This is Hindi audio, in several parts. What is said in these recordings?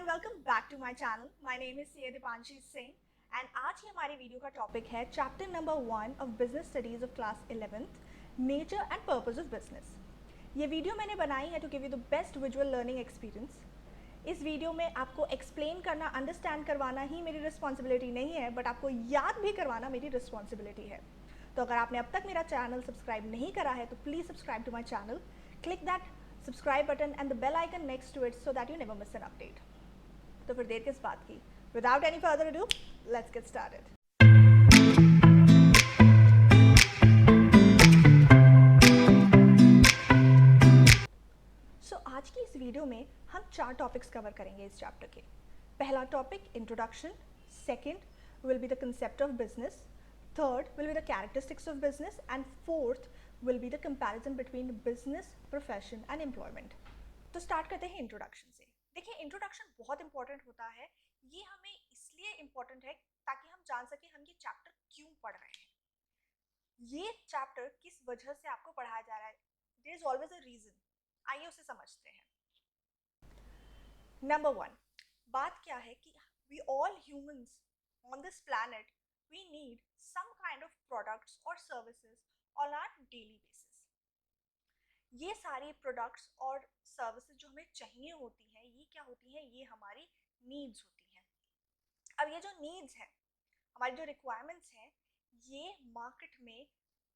Everyone, welcome back to my channel. My name is CA Deepanshi Singh and आज की हमारी वीडियो का टॉपिक है chapter number 1 of business studies of class 11th, nature and purpose of business. ये वीडियो मैंने बनाई है to give you the best visual learning experience. इस वीडियो में आपको एक्सप्लेन करना, अंडरस्टैंड करवाना ही मेरी रिस्पॉन्सिबिलिटी नहीं है, बट आपको याद भी करवाना मेरी रिस्पॉन्सिबिलिटी है। तो अगर आपने अब तक मेरा चैनल सब्सक्राइब नहीं करा है तो please subscribe to my channel, click that subscribe button and the bell icon next to it so that you never miss an update. तो फिर देर किस बात की? Without any further ado, let's get started. So आज की इस वीडियो में हम 4 टॉपिक्स कवर करेंगे इस चैप्टर के। पहला topic introduction, second will be the concept of business, third will be the characteristics of business and fourth will be the comparison between business, profession and employment. तो स्टार्ट करते हैं इंट्रोडक्शन से। देखिए, इंट्रोडक्शन बहुत इंपॉर्टेंट होता है। ये हमें इसलिए इंपॉर्टेंट है ताकि हम जान सकें हम ये चैप्टर क्यों पढ़ रहे हैं, ये चैप्टर किस वजह से आपको पढ़ाया जा रहा है। There is always a reason. आइए उसे समझते हैं। नंबर 1, बात क्या है कि we all humans on this planet we need some kind of products और services on our daily basis. ये सारी प्रोडक्ट्स और सर्विसेज जो हमें चाहिए होती हैं, ये क्या होती हैं? ये हमारी नीड्स होती हैं। अब ये जो नीड्स हैं, हमारी जो रिक्वायरमेंट्स हैं, ये मार्केट में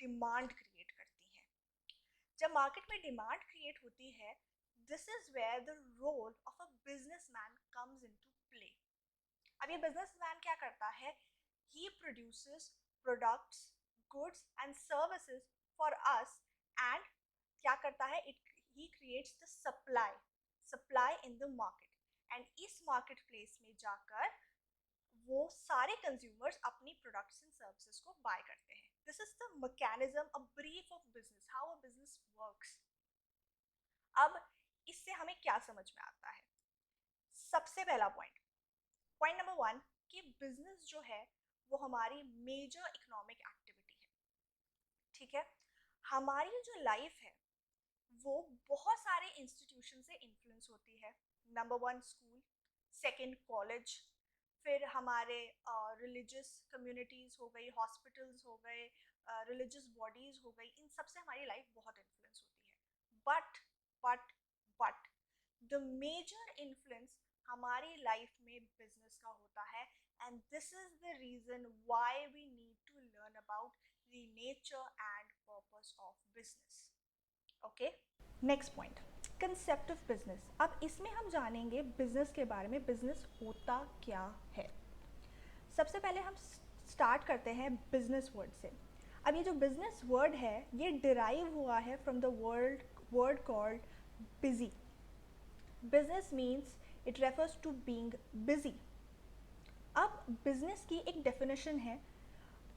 डिमांड क्रिएट करती हैं। जब मार्केट में डिमांड क्रिएट होती है, this is where the role of a businessman comes into play. अब ये बिजनेसमैन क्या करता है? He produces products, goods and services for us and क्या करता है? He creates the supply in the market and इस मार्केट प्लेस में जाकर वो सारे कंज्यूमर्स अपनी प्रोडक्ट्स एंड सर्विसेज को बाय करते हैं। This is the mechanism, a brief of business, how a business works. अब इससे हमें क्या समझ में आता है? सबसे पहला पॉइंट नंबर 1 कि बिजनेस जो है वो हमारी मेजर इकोनॉमिक एक्टिविटी है। ठीक है, हमारी जो लाइफ है वो बहुत सारे इंस्टीट्यूशन से इन्फ्लुएंस होती है। नंबर 1 स्कूल, सेकंड कॉलेज, फिर हमारे रिलीजियस कम्युनिटीज़ हो गई, हॉस्पिटल्स हो गए, रिलीजियस बॉडीज़ हो गई, इन सब से हमारी लाइफ बहुत इन्फ्लुएंस होती है। बट द मेजर इन्फ्लुएंस हमारी लाइफ में बिजनेस का होता है and this is the reason why we need to learn about the nature and purpose of business. Okay, next point, concept of business. अब इसमें हम जानेंगे बिजनेस के बारे में, बिजनेस होता क्या है। सबसे पहले हम स्टार्ट करते हैं बिजनेस वर्ड से। अब ये जो बिजनेस वर्ड है ये डिराइव हुआ है from the word called busy. Business means it refers to being busy. अब बिजनेस की एक डेफिनेशन है,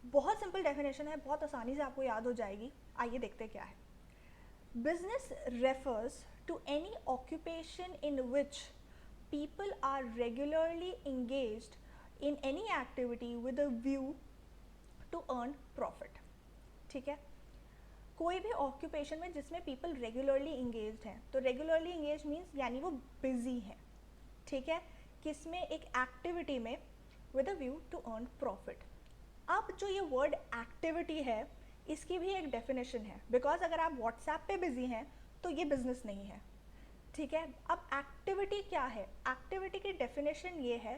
बहुत सिंपल डेफिनेशन है, बहुत आसानी से आपको याद हो जाएगी। आइए देखते क्या है। Business refers to any occupation in which people are regularly engaged in any activity with a view to earn profit. ठीक है, कोई भी ऑक्यूपेशन में जिसमें पीपल रेगुलरली इंगेज्ड हैं, तो रेगुलरली इंगेज मीन्स यानी वो बिजी हैं। ठीक है, किसमें? एक एक्टिविटी में with a view to earn profit. अब जो ये वर्ड एक्टिविटी है इसकी भी एक डेफिनेशन है, बिकॉज अगर आप व्हाट्सएप पे बिजी हैं तो ये बिजनेस नहीं है। ठीक है, अब एक्टिविटी क्या है? एक्टिविटी की डेफिनेशन ये है,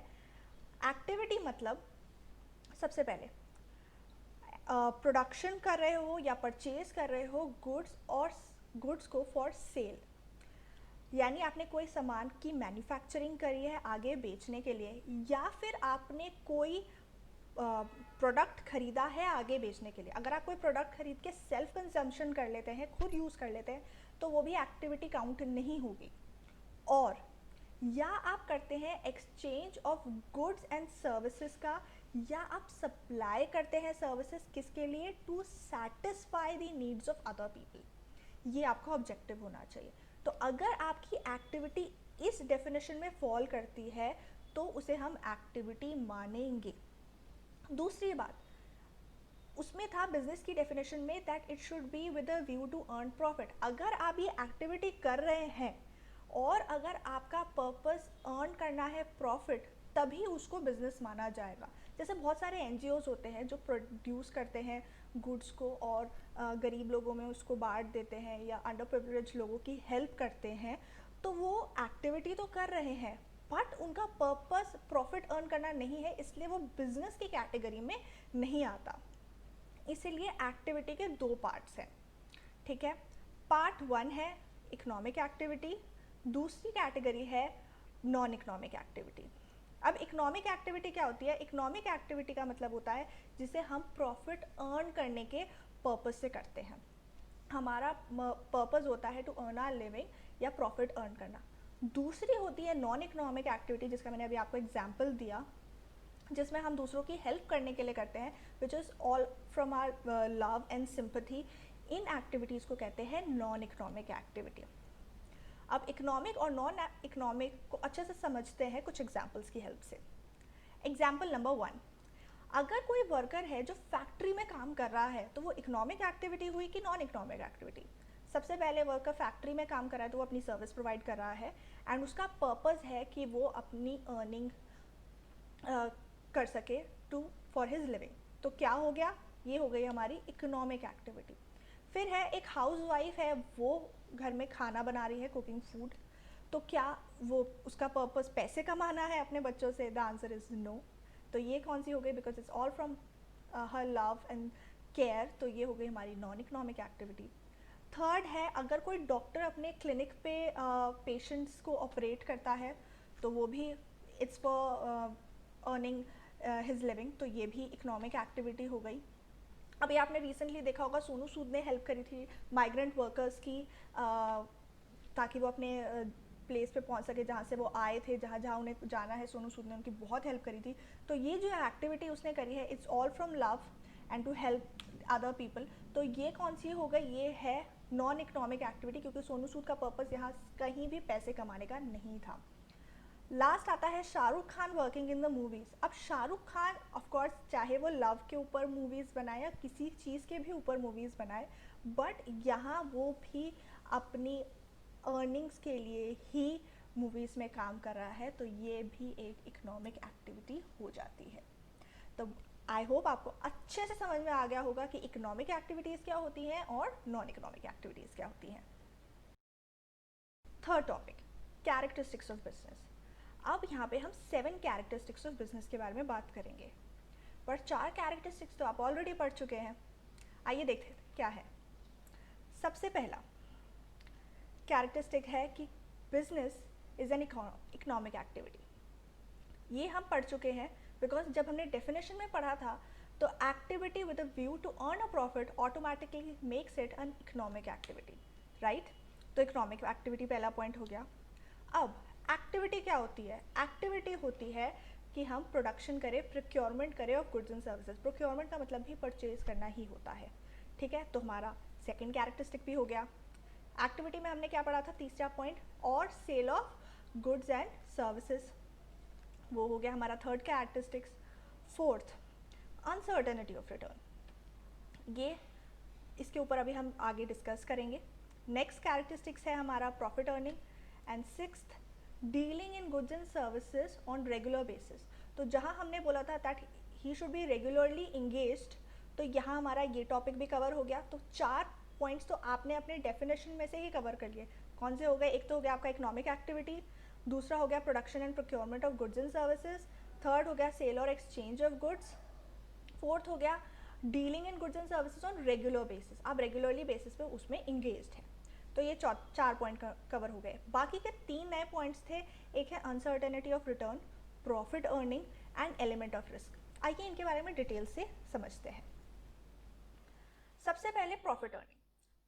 एक्टिविटी मतलब सबसे पहले प्रोडक्शन कर रहे हो या परचेज कर रहे हो गुड्स और गुड्स को फॉर सेल, यानी आपने कोई सामान की मैन्युफैक्चरिंग करी है आगे बेचने के लिए, या फिर आपने कोई प्रोडक्ट खरीदा है आगे बेचने के लिए। अगर आप कोई प्रोडक्ट खरीद के सेल्फ कंजम्पशन कर लेते हैं, खुद यूज़ कर लेते हैं, तो वो भी एक्टिविटी काउंट नहीं होगी। और या आप करते हैं exchange of goods and services का, या आप सप्लाई करते हैं सर्विसेज किसके लिए? To satisfy the needs of other people. ये आपका ऑब्जेक्टिव होना चाहिए। तो अगर आपकी एक्टिविटी इस डेफिनेशन में फॉल करती है तो उसे हम एक्टिविटी मानेंगे। दूसरी बात, उसमें था बिजनेस की डेफिनेशन में that it should be with a view to earn profit. अगर आप ये एक्टिविटी कर रहे हैं और अगर आपका पर्पस अर्न करना है प्रॉफिट, तभी उसको बिजनेस माना जाएगा। जैसे बहुत सारे एनजीओज होते हैं जो प्रोड्यूस करते हैं गुड्स को और गरीब लोगों में उसको बांट देते हैं या अंडर प्रिविलेज लोगों की हेल्प करते हैं, तो वो एक्टिविटी तो कर रहे हैं बट उनका पर्पस प्रॉफिट अर्न करना नहीं है, इसलिए वो बिजनेस की कैटेगरी में नहीं आता। इसीलिए एक्टिविटी के दो पार्ट्स हैं, ठीक है। पार्ट वन है इकोनॉमिक एक्टिविटी, दूसरी कैटेगरी है नॉन इकोनॉमिक एक्टिविटी। अब इकोनॉमिक एक्टिविटी क्या होती है? इकोनॉमिक एक्टिविटी का मतलब होता है जिसे हम प्रॉफिट अर्न करने के पर्पस से करते हैं। हमारा पर्पस होता है टू अर्न आर लिविंग या प्रॉफिट अर्न करना। दूसरी होती है नॉन इकोनॉमिक एक्टिविटी, जिसका मैंने अभी आपको एग्जाम्पल दिया, जिसमें हम दूसरों की हेल्प करने के लिए करते हैं, which is all from our love and sympathy. इन एक्टिविटीज़ को कहते हैं नॉन इकोनॉमिक एक्टिविटी। अब इकोनॉमिक और नॉन इकोनॉमिक को अच्छे से समझते हैं कुछ एग्जाम्पल्स की हेल्प से। एग्जाम्पल नंबर 1, अगर कोई वर्कर है जो फैक्ट्री में काम कर रहा है तो वो इकोनॉमिक एक्टिविटी हुई कि नॉन इकोनॉमिक एक्टिविटी? सबसे पहले वर्कर फैक्ट्री में काम कर रहा है तो वो अपनी सर्विस प्रोवाइड कर रहा है एंड उसका पर्पस है कि वो अपनी अर्निंग कर सके टू फॉर हिज लिविंग। तो क्या हो गया? ये हो गई हमारी इकोनॉमिक एक्टिविटी। फिर है एक हाउस वाइफ है, वो घर में खाना बना रही है, कुकिंग फूड। तो क्या वो उसका पर्पस पैसे कमाना है अपने बच्चों से? The answer is no. तो ये कौन सी हो गई? Because it's all from her love and care, तो ये हो गई हमारी नॉन इकोनॉमिक एक्टिविटी। थर्ड है, अगर कोई डॉक्टर अपने क्लिनिक पे पेशेंट्स को ऑपरेट करता है तो वो भी it's for earning his living, तो ये भी इकोनॉमिक एक्टिविटी हो गई। अभी आपने रिसेंटली देखा होगा सोनू सूद ने हेल्प करी थी माइग्रेंट वर्कर्स की, ताकि वो अपने प्लेस पे पहुंच सके जहाँ से वो आए थे, जहाँ जहाँ उन्हें जाना है। सोनू सूद ने उनकी बहुत हेल्प करी थी। तो ये जो एक्टिविटी उसने करी है, it's all from love and to help other people. तो ये कौन सी हो गई? ये है नॉन इकोनॉमिक एक्टिविटी, क्योंकि सोनू सूद का पर्पस यहाँ कहीं भी पैसे कमाने का नहीं था। लास्ट आता है Shahrukh Khan working in the movies. अब शाहरुख खान ऑफकोर्स चाहे वो लव के ऊपर मूवीज़ बनाए या किसी चीज़ के भी ऊपर मूवीज़ बनाए, बट यहाँ वो भी अपनी अर्निंग्स के लिए ही मूवीज़ में काम कर रहा है, तो ये भी एक इकोनॉमिक एक्टिविटी हो जाती है। तो आई होप आपको अच्छे से समझ में आ गया होगा कि इकोनॉमिक एक्टिविटीज़ क्या होती हैं और नॉन इकोनॉमिक एक्टिविटीज़ क्या होती हैं। Third topic, characteristics of business. अब यहाँ पे हम 7 कैरेक्टरिस्टिक्स ऑफ बिजनेस के बारे में बात करेंगे, पर 4 कैरेक्टरिस्टिक्स तो आप ऑलरेडी पढ़ चुके हैं। आइए देखते हैं क्या है। सबसे पहला कैरेक्टरिस्टिक है कि business is an economic activity. ये हम पढ़ चुके हैं बिकॉज जब हमने डेफिनेशन में पढ़ा था तो activity with a view to earn a profit automatically makes it an economic activity, right? तो इकोनॉमिक एक्टिविटी पहला पॉइंट हो गया। अब एक्टिविटी क्या होती है? एक्टिविटी होती है कि हम प्रोडक्शन करें, प्रोक्योरमेंट करें of goods and services. Procurement का मतलब भी परचेज करना ही होता है, ठीक है? तो हमारा सेकेंड कैरेक्टरिस्टिक भी हो गया। एक्टिविटी में हमने क्या पढ़ा था? तीसरा पॉइंट, और sale of goods and services, वो हो गया हमारा third characteristics. Fourth, uncertainty of return, ये इसके ऊपर अभी हम आगे डिस्कस करेंगे। नेक्स्ट कैरेक्टरिस्टिक्स है हमारा profit earning. And sixth, dealing in goods and services on regular basis. तो जहाँ हमने बोला था that he should be regularly engaged, तो यहाँ हमारा ये टॉपिक भी कवर हो गया। तो 4 पॉइंट्स तो आपने अपने डेफिनेशन में से ही कवर कर लिए। कौन से हो गए? एक तो हो गया आपका इकोनॉमिक एक्टिविटी, दूसरा हो गया production and procurement of goods and services, third हो गया सेल और एक्सचेंज ऑफ गुड्स, फोर्थ हो गया dealing in goods and services on regular basis, आप रेगुलरली बेसिस पे उसमें इंगेज्ड हैं। तो ये 4 पॉइंट कवर हो गए। बाकी के 3 नए पॉइंट्स थे, एक है uncertainty of return, profit earning and element of risk. आइए इनके बारे में डिटेल से समझते हैं। सबसे पहले प्रॉफिट अर्निंग।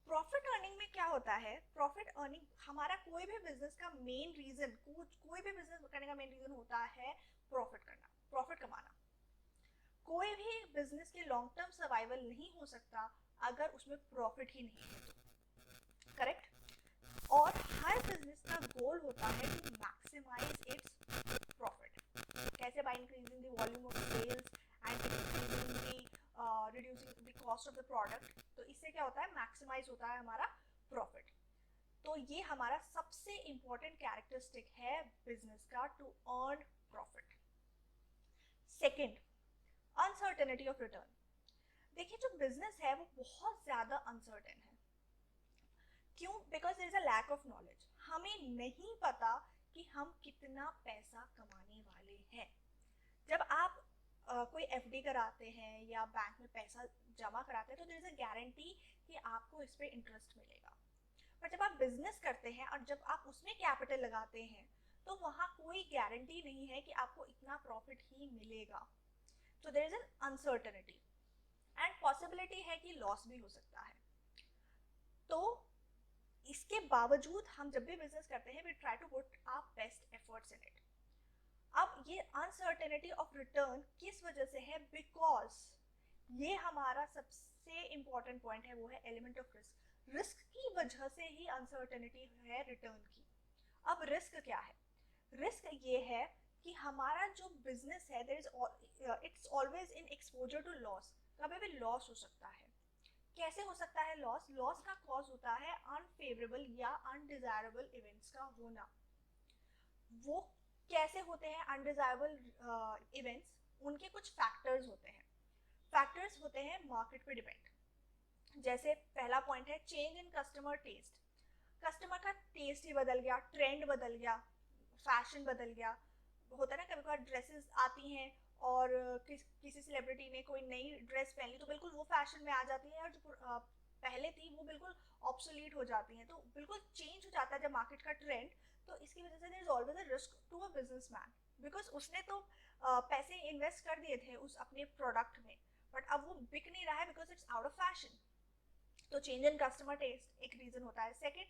प्रॉफिट अर्निंग में क्या होता है? प्रॉफिट अर्निंग हमारा कोई भी बिजनेस का मेन रीजन, कोई भी बिजनेस करने का मेन रीजन होता है प्रॉफिट करना, प्रॉफिट कमाना। कोई भी बिजनेस के लॉन्ग टर्म सर्वाइवल नहीं हो सकता अगर उसमें प्रॉफिट ही नहीं है, करेक्ट? और हर बिजनेस का गोल होता है टू मैक्सिमाइज इट्स प्रॉफिट। कैसे? By increasing the volume of sales and increasing the reducing the cost of the product. तो इससे क्या होता है? मैक्सिमाइज होता है हमारा प्रॉफिट। तो ये हमारा सबसे इम्पॉर्टेंट कैरेक्टरिस्टिक है बिजनेस का to earn profit. Second, uncertainty of return. देखिए जो बिजनेस है वो बहुत ज़्यादा अनसर्टेन है। क्यों? Because there is a lack of knowledge. हमें नहीं पता कि हम कितना पैसा कमाने वाले हैं। जब आप कोई एफडी कराते हैं या बैंक में पैसा जमा कराते हैं तो देयर इज अ गारंटी कि आपको इस पे इंटरेस्ट मिलेगा। पर जब आप बिजनेस करते हैं और जब आप उसमें कैपिटल लगाते हैं तो वहाँ कोई गारंटी नहीं है कि आपको इतना प्रॉफिट ही मिलेगा। तो there is an uncertainty and possibility है कि लॉस भी हो सकता है। तो इसके बावजूद हम जब भी बिजनेस करते हैं we try to put our best efforts in it. अब ये अनसर्टेनिटी ऑफ रिटर्न किस वजह से है? बिकॉज ये हमारा सबसे इम्पॉर्टेंट पॉइंट है, वो है एलिमेंट ऑफ रिस्क। रिस्क की वजह से ही अनसर्टेनिटी है रिटर्न की। अब रिस्क क्या है? रिस्क ये है कि हमारा जो बिजनेस है there is it's always in exposure to loss. कभी भी लॉस हो सकता है। कैसे हो सकता है लॉस? लॉस का कॉज होता है अनफेवरेबल या अनडिजायरेबल इवेंट्स का होना। वो कैसे होते हैं अनडिजायरेबल इवेंट्स? उनके कुछ फैक्टर्स होते हैं। फैक्टर्स होते हैं मार्केट पे डिपेंड। जैसे पहला पॉइंट है change in customer taste. Customer का टेस्ट ही बदल गया, ट्रेंड बदल गया, फैशन बदल गया। होता है ना कभी कभार ड्रेसेस आती हैं और किसी सेलिब्रिटी ने कोई नई ड्रेस पहन ली तो बिल्कुल वो फैशन में आ जाती है और जो पहले थी वो बिल्कुल ऑब्सोलीट हो जाती हैं। तो बिल्कुल चेंज हो जाता है जब मार्केट का ट्रेंड। तो इसकी वजह से there is always a risk to a businessman because उसने तो पैसे इन्वेस्ट कर दिए थे उस अपने प्रोडक्ट में, बट अब वो बिक नहीं रहा है because it's out of fashion. तो चेंज इन कस्टमर टेस्ट एक रीजन होता है। Second,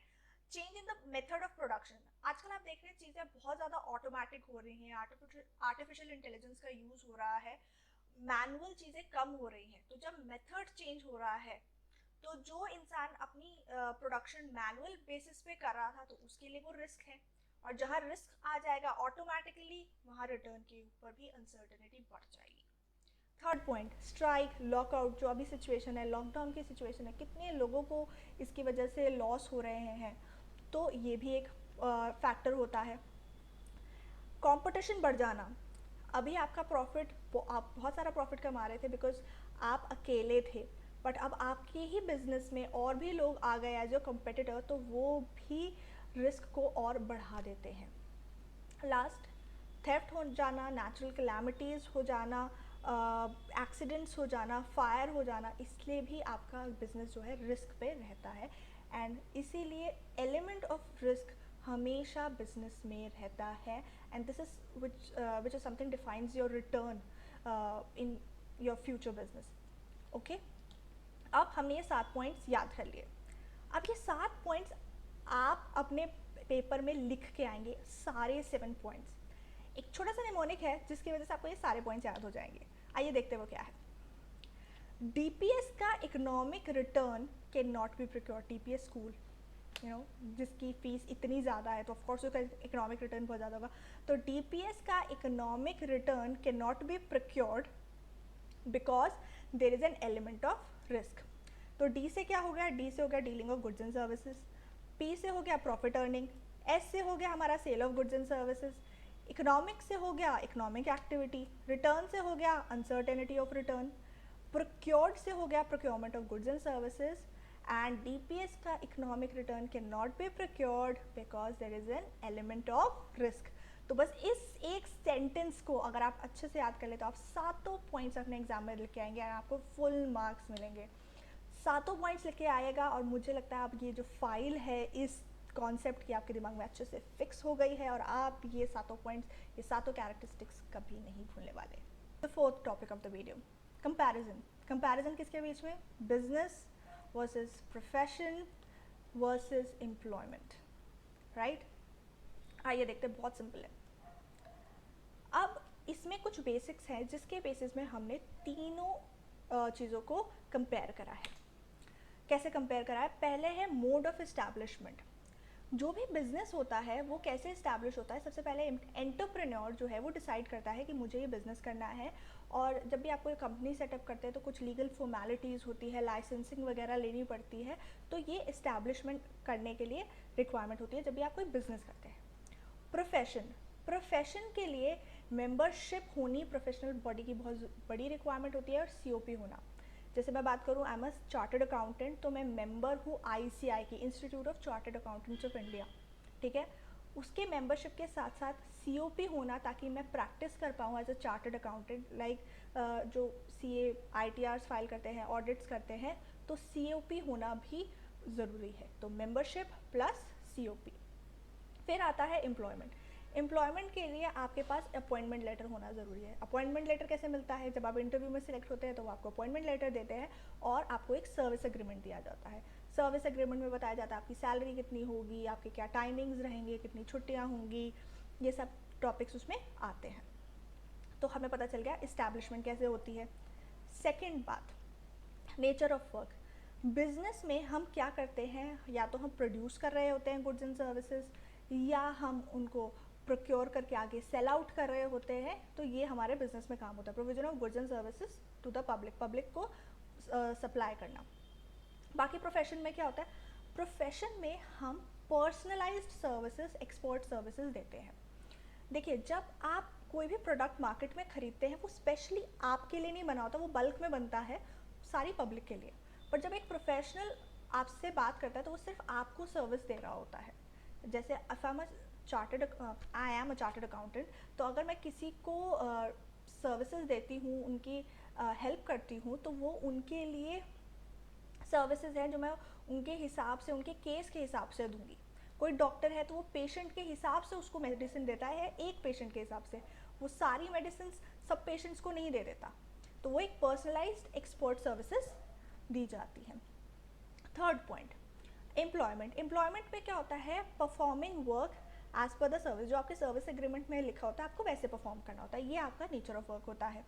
change in the method of production. आजकल आप देख रहे हैं चीज़ें बहुत ज़्यादा ऑटोमेटिक हो रही हैं, आर्टिफिशियल इंटेलिजेंस का यूज़ हो रहा है, मैनुअल चीज़ें कम हो रही हैं। तो जब मेथड चेंज हो रहा है तो जो इंसान अपनी प्रोडक्शन मैनुअल बेसिस पे कर रहा था तो उसके लिए वो रिस्क है, और जहाँ रिस्क आ जाएगा ऑटोमेटिकली वहाँ रिटर्न के ऊपर भी अनसर्टेनिटी बढ़ जाएगी। Third point, strike, lockout. जो अभी सिचुएशन है, लॉकडाउन की सिचुएशन है, कितने लोगों को इसकी वजह से लॉस हो रहे हैं, तो ये भी एक फैक्टर होता है। कंपटीशन बढ़ जाना। अभी आपका प्रॉफिट, आप बहुत सारा प्रॉफिट कमा रहे थे बिकॉज आप अकेले थे, बट अब आपके ही बिजनेस में और भी लोग आ गए एज अ कम्पिटिटर, तो वो भी रिस्क को और बढ़ा देते हैं। लास्ट, थेफ्ट हो जाना, नेचुरल कैलामिटीज़ हो जाना, एक्सीडेंट्स हो जाना, फायर हो जाना, इसलिए भी आपका बिजनेस जो है रिस्क पे रहता है। एंड इसीलिए एलिमेंट ऑफ रिस्क हमेशा बिजनेस में रहता है। And this is which is something defines your return in your future business. Okay, अब हमने ये 7 पॉइंट्स याद कर लिए। अब ये 7 पॉइंट्स आप अपने पेपर में लिख के आएंगे, सारे 7 पॉइंट्स। एक छोटा सा निमोनिक है जिसकी वजह से आपको ये सारे पॉइंट्स याद हो जाएंगे। आइए देखते हैं वो क्या है। डीपीएस का economic return can not be procured. DPS school जिसकी फीस इतनी ज़्यादा है तो ऑफकोर्स उसका इकोनॉमिक रिटर्न बहुत ज़्यादा होगा। तो डीपीएस का economic return can not be procured because there is an element of risk. तो डी से क्या हो गया? डी से हो गया dealing of goods and services. P से हो गया प्रॉफिट अर्निंग। एस से हो गया हमारा sale of goods and services. Economic से हो गया इकोनॉमिक एक्टिविटी। रिटर्न से हो गया अनसर्टेनिटी ऑफ रिटर्न। प्रोक्योर्ड से हो गया procurement of goods and services. And DPS का economic return can not be procured because there is an element of risk. तो बस इस एक सेंटेंस को अगर आप अच्छे से याद कर ले तो आप 7 पॉइंट्स अपने एग्जाम में लिख के आएंगे और आपको फुल मार्क्स मिलेंगे। 7 पॉइंट्स लिख के आएगा और मुझे लगता है अब ये जो फाइल है इस कॉन्सेप्ट की आपके दिमाग में अच्छे से फिक्स हो गई है और आप ये 7 पॉइंट्स, ये 7 कैरेक्टरिस्टिक्स कभी नहीं भूलने वाले। The fourth topic of the video, comparison. Comparison किसके बीच में? Business versus profession versus employment, right? आइए देखते हैं, बहुत सिंपल है। अब इसमें कुछ बेसिक्स हैं जिसके बेसिस में हमने तीनों चीज़ों को कंपेयर करा है। कैसे कंपेयर करा है? पहले है मोड ऑफ इस्टेब्लिशमेंट। जो भी बिज़नेस होता है वो कैसे इस्टेब्लिश होता है, सबसे पहले एंटरप्रेन्योर जो है वो डिसाइड करता है कि मुझे ये बिज़नेस करना है। और जब भी आप कोई कंपनी सेटअप करते हैं तो कुछ लीगल फॉर्मेलिटीज़ होती है, लाइसेंसिंग वगैरह लेनी पड़ती है, तो ये इस्टेब्लिशमेंट करने के लिए रिक्वायरमेंट होती है जब भी आप कोई बिज़नेस करते हैं। प्रोफेशन, प्रोफेशन के लिए मेंबरशिप होनी प्रोफेशनल बॉडी की बहुत बड़ी रिक्वायरमेंट होती है, और सीओपी होना। जैसे मैं बात करूँ, I am a chartered accountant, तो मैं मेंबर हूँ आईसीआई की, institute of chartered accountants of India, ठीक है। उसके मेंबरशिप के साथ साथ सीओपी होना, ताकि मैं प्रैक्टिस कर पाऊँ as a chartered accountant. Like जो सीए आईटीआर्स फाइल करते हैं, ऑडिट्स करते हैं, तो सीओपी होना भी ज़रूरी है। तो मेंबरशिप प्लस सीओपी। फिर आता है एम्प्लॉयमेंट। एम्प्लॉयमेंट के लिए आपके पास अपॉइंटमेंट लेटर होना ज़रूरी है। अपॉइंटमेंट लेटर कैसे मिलता है? जब आप इंटरव्यू में सिलेक्ट होते हैं तो वो आपको अपॉइंटमेंट लेटर देते हैं और आपको एक सर्विस एग्रीमेंट दिया जाता है। सर्विस एग्रीमेंट में बताया जाता है आपकी सैलरी कितनी होगी, आपके क्या टाइमिंग्स रहेंगे, कितनी छुट्टियाँ होंगी, ये सब टॉपिक्स उसमें आते हैं। तो हमें पता चल गया इस्टेब्लिशमेंट कैसे होती है। सेकेंड बात, नेचर ऑफ वर्क। बिजनेस में हम क्या करते हैं, या तो हम प्रोड्यूस कर रहे होते हैं गुड्स एंड सर्विसेज, या हम उनको प्रोक्योर करके आगे सेल आउट कर रहे होते हैं। तो ये हमारे बिजनेस में काम होता है, provision of goods and services to the public, public को सप्लाई करना। बाकी प्रोफेशन में क्या होता है? प्रोफेशन में हम पर्सनलाइज्ड सर्विसेज, एक्सपर्ट सर्विसेज देते हैं। देखिए, जब आप कोई भी प्रोडक्ट मार्केट में खरीदते हैं, वो स्पेशली आपके लिए नहीं बना होता, वो बल्क में बनता है सारी पब्लिक के लिए। पर जब एक प्रोफेशनल आपसे बात करता है तो वो सिर्फ आपको सर्विस दे रहा होता है। जैसे I am a chartered accountant, तो अगर मैं किसी को सर्विसेज देती हूँ, उनकी हेल्प करती हूँ, तो वो उनके लिए सर्विसेज हैं जो मैं उनके हिसाब से, उनके केस के हिसाब से दूंगी। कोई डॉक्टर है तो वो पेशेंट के हिसाब से उसको मेडिसिन देता है, एक पेशेंट के हिसाब से। वो सारी मेडिसिन सब पेशेंट्स को नहीं दे देता, तो वो एक पर्सनलाइज्ड एक्सपर्ट सर्विसेज दी जाती हैं। Third point, employment. एम्प्लॉयमेंट में क्या होता है? Performing work as per the service. जो आपके सर्विस एग्रीमेंट में लिखा होता है आपको वैसे परफॉर्म करना होता है, ये आपका नेचर ऑफ वर्क होता है।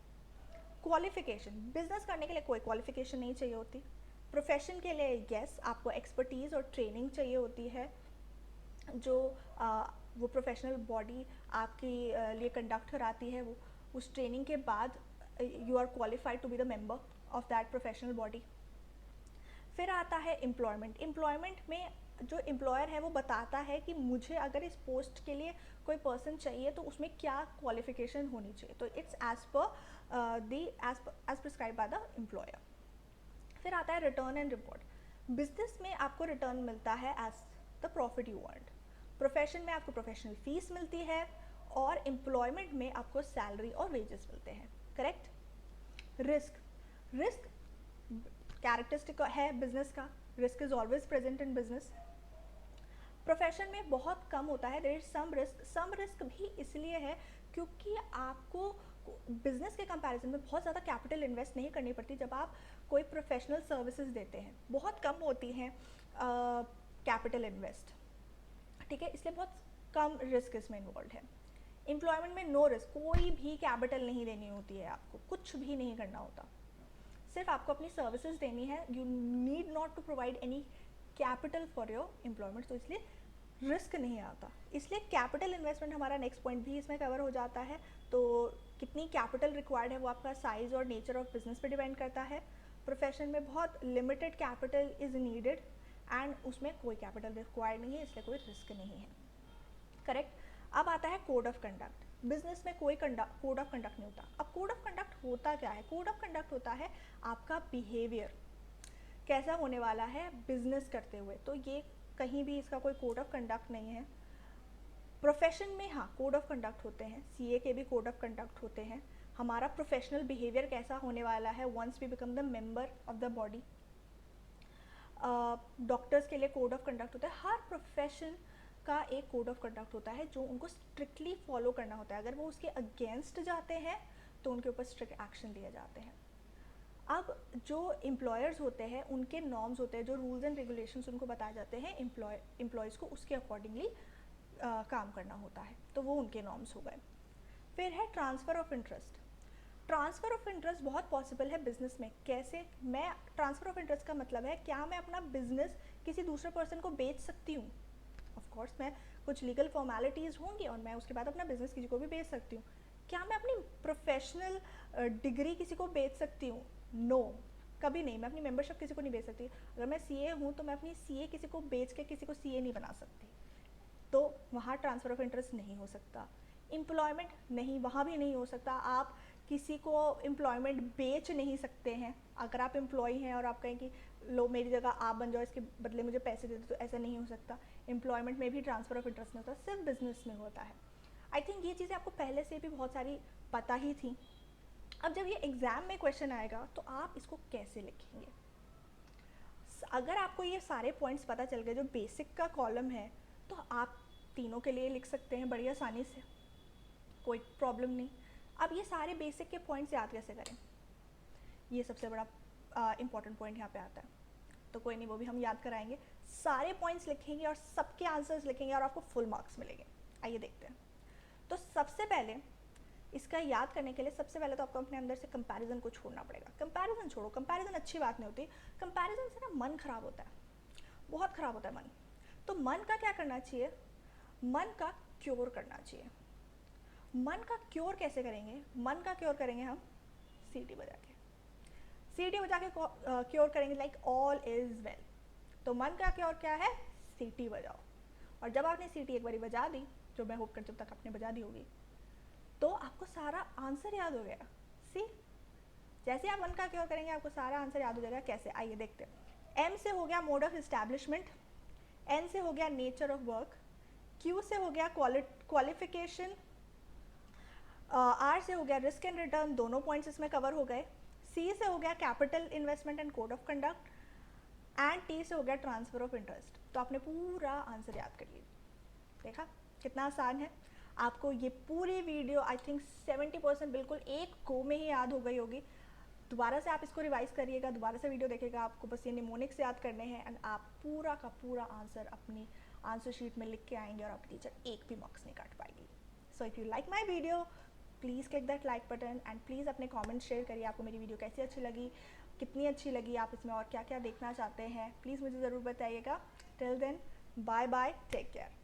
क्वालिफिकेशन, बिजनेस करने के लिए कोई क्वालिफिकेशन नहीं चाहिए होती। प्रोफेशन के लिए यस, आपको एक्सपर्टीज़ और ट्रेनिंग चाहिए होती है, जो वो प्रोफेशनल बॉडी आपके लिए कंडक्ट कराती है। वो उस ट्रेनिंग के बाद you are qualified to be the member of that professional body. फिर आता है एम्प्लॉयमेंट। एम्प्लॉयमेंट में जो एम्प्लॉयर है वो बताता है कि मुझे अगर इस पोस्ट के लिए कोई पर्सन चाहिए तो उसमें क्या क्वालिफिकेशन होनी चाहिए। तो it's as per as prescribe by the employer. फिर आता है रिटर्न एंड रिवॉर्ड। बिजनेस में आपको रिटर्न मिलता है as the profit you earn. Profession में आपको प्रोफेशनल फीस मिलती है, और एम्प्लॉयमेंट में आपको सैलरी और वेजेस मिलते हैं। करेक्ट। रिस्क, रिस्क कैरेक्टरिस्टिक है बिजनेस का। Risk is always present in business. Profession में बहुत कम होता है, there is some risk. Some risk भी इसलिए है क्योंकि आपको बिजनेस के कंपैरिजन में बहुत ज़्यादा कैपिटल इन्वेस्ट नहीं करनी पड़ती। जब आप कोई प्रोफेशनल सर्विसेज देते हैं बहुत कम होती हैं कैपिटल इन्वेस्ट, ठीक है, इसलिए बहुत कम रिस्क इसमें इन्वॉल्व है। एम्प्लॉयमेंट में नो रिस्क, कोई भी कैपिटल नहीं देनी होती है, आपको कुछ भी नहीं करना होता, सिर्फ आपको अपनी सर्विसेज देनी है। You need not to provide any capital for your employment, तो इसलिए रिस्क नहीं आता। इसलिए कैपिटल इन्वेस्टमेंट हमारा नेक्स्ट पॉइंट भी इसमें कवर हो जाता है। तो कितनी कैपिटल रिक्वायर्ड है वो आपका साइज और नेचर ऑफ बिजनेस पे डिपेंड करता है। प्रोफेशन में बहुत limited capital is needed and उसमें कोई कैपिटल रिक्वायर्ड नहीं है, इसलिए कोई रिस्क नहीं है। करेक्ट। अब आता है कोड ऑफ कंडक्ट। बिजनेस में कोई कोड ऑफ कंडक्ट नहीं होता। अब कोड ऑफ कंडक्ट होता क्या है? कोड ऑफ कंडक्ट होता है आपका बिहेवियर कैसा होने वाला है बिजनेस करते हुए। तो ये कहीं भी इसका कोई कोड ऑफ कंडक्ट नहीं है। प्रोफेशन में हाँ कोड ऑफ कंडक्ट होते हैं, सीए के भी कोड ऑफ कंडक्ट होते हैं। हमारा प्रोफेशनल बिहेवियर कैसा होने वाला है once we become the member of the body. Doctors के लिए कोड ऑफ कंडक्ट होता है। हर प्रोफेशन का एक कोड ऑफ कंडक्ट होता है जो उनको स्ट्रिक्टली फॉलो करना होता है। अगर वो उसके अगेंस्ट जाते हैं तो उनके ऊपर स्ट्रिक्ट एक्शन लिए जाते हैं। अब जो एम्प्लॉयर्स होते हैं उनके नॉर्म्स होते हैं, जो रूल्स एंड रेगुलेशंस उनको बताए जाते हैं एम्प्लॉयज़ को उसके अकॉर्डिंगली काम करना होता है, तो वो उनके नॉर्म्स हो गए। फिर है transfer of interest. Transfer of interest बहुत पॉसिबल है बिजनेस में। कैसे? मैं ट्रांसफ़र ऑफ इंटरेस्ट का मतलब है क्या मैं अपना बिजनेस किसी दूसरे पर्सन को बेच सकती हूँ? ऑफ ऑफकोर्स मैं कुछ लीगल फॉर्मेलिटीज़ होंगी और मैं उसके बाद अपना बिजनेस किसी को भी बेच सकती हूँ। क्या मैं अपनी प्रोफेशनल डिग्री किसी को बेच सकती हूँ? नो, कभी नहीं। मैं अपनी मेंबरशिप किसी को नहीं बेच सकती। अगर मैं सीए हूँ तो मैं अपनी सीए किसी को बेच के किसी को सीए नहीं बना सकती, तो वहाँ ट्रांसफ़र ऑफ इंटरेस्ट नहीं हो सकता। एम्प्लॉयमेंट नहीं, वहाँ भी नहीं हो सकता। आप किसी को एम्प्लॉयमेंट बेच नहीं सकते हैं। अगर आप एम्प्लॉय हैं और आप कहें कि लो मेरी जगह आप बन जाओ, इसके बदले मुझे पैसे दे दो, तो ऐसा नहीं हो सकता। एम्प्लॉयमेंट में भी ट्रांसफ़र ऑफ इंटरेस्ट नहीं होता, सिर्फ बिजनेस में होता है। आई थिंक ये चीज़ें आपको पहले से भी बहुत सारी पता ही थी। अब जब ये एग्ज़ाम में क्वेश्चन आएगा तो आप इसको कैसे लिखेंगे? अगर आपको ये सारे पॉइंट्स पता चल गए जो बेसिक का कॉलम है, तो आप तीनों के लिए लिख सकते हैं बड़ी आसानी से, कोई प्रॉब्लम नहीं। अब ये सारे बेसिक के पॉइंट्स याद कैसे करें, ये सबसे बड़ा इम्पॉर्टेंट पॉइंट यहाँ पे आता है। तो कोई नहीं, वो भी हम याद कराएंगे। सारे पॉइंट्स लिखेंगे और सबके आंसर्स लिखेंगे और आपको फुल मार्क्स मिलेंगे। आइए देखते हैं। तो सबसे पहले इसका याद करने के लिए सबसे पहले तो आपको अपने अंदर से कंपैरिजन को छोड़ना पड़ेगा। कंपैरिजन छोड़ो, कंपैरिजन अच्छी बात नहीं होती। कंपैरिजन से ना मन खराब होता है, बहुत ख़राब होता है मन। तो मन का क्या करना चाहिए? मन का क्योर करना चाहिए। मन का क्योर कैसे करेंगे? मन का क्योर करेंगे हम सीटी बजा के। सीटी बजा के क्योर करेंगे, लाइक ऑल इज़ वेल। तो मन का क्योर क्या है? सीटी बजाओ। और जब आपने सीटी एक बारी बजा दी, जो मैं होप करती हूँ तक आपने बजा दी होगी, तो आपको सारा आंसर याद हो गया। सी, जैसे आप मन का क्योर करेंगे आपको सारा आंसर याद हो जाएगा। कैसे? आइए देखते हैं। एम से हो गया मोड ऑफ इस्टेब्लिशमेंट, एन से हो गया नेचर ऑफ वर्क, क्यू से हो गया क्वालिफिकेशन, आर से हो गया रिस्क एंड रिटर्न, दोनों पॉइंट्स इसमें कवर हो गए। सी से हो गया capital investment and code of conduct, and T से हो गया ट्रांसफ़र ऑफ इंटरेस्ट। तो आपने पूरा आंसर याद कर लिया। देखा कितना आसान है। आपको ये पूरी वीडियो आई थिंक 70% बिल्कुल एक गो में ही याद हो गई होगी। दोबारा से आप इसको रिवाइज करिएगा, दोबारा से वीडियो देखिएगा। आपको बस ये निमोनिक्स याद करने हैं एंड आप पूरा का पूरा आंसर अपनी आंसर शीट में लिख के आएंगे और आपकी टीचर एक भी मार्क्स नहीं काट पाएगी। So if you like my video, please click that like button and please अपने कमेंट शेयर करिए आपको मेरी वीडियो कैसी अच्छी लगी, कितनी अच्छी लगी, आप इसमें और क्या क्या देखना चाहते हैं, प्लीज़ मुझे ज़रूर बताइएगा। Till then, bye bye, take care.